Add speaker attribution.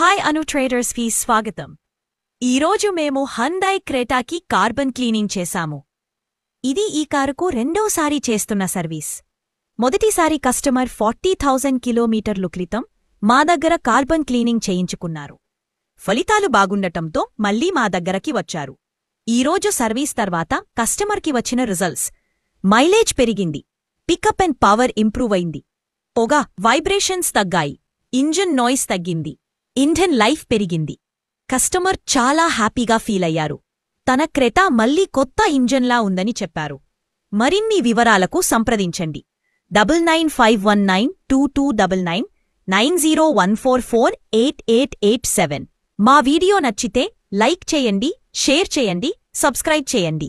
Speaker 1: Hi అను traders కి స్వాగతం. ఈరోజు మేము హ్యుండై క్రెటాకి కార్బన్ క్లీనింగ్ చేశాము. ఇది ఈ కారుకు రెండోసారి చేస్తున్న సర్వీస్. మొదటిసారి కస్టమర్ 40,000 కిలోమీటర్లు క్రితం మా దగ్గర కార్బన్ క్లీనింగ్ చేయించుకున్నారు. ఫలితాలు బాగుండటంతో మళ్లీ మా దగ్గరకి వచ్చారు. ఈరోజు సర్వీస్ తర్వాత కస్టమర్కి వచ్చిన రిజల్ట్స్: మైలేజ్ పెరిగింది, పికప్ అండ్ పవర్ ఇంప్రూవ్ అయింది, పొగ వైబ్రేషన్స్ తగ్గాయి, ఇంజిన్ నాయిస్ తగ్గింది, ఇంజిన్ లైఫ్ పెరిగింది. కస్టమర్ చాలా హ్యాపీగా ఫీల్ అయ్యారు. తన క్రెటా మళ్లీ కొత్త ఇంజన్లా ఉందని చెప్పారు. మరిన్ని వివరాలకు సంప్రదించండి 9951922999 9014488887. మా వీడియో నచ్చితే లైక్ చేయండి, షేర్ చేయండి, సబ్స్క్రైబ్ చేయండి.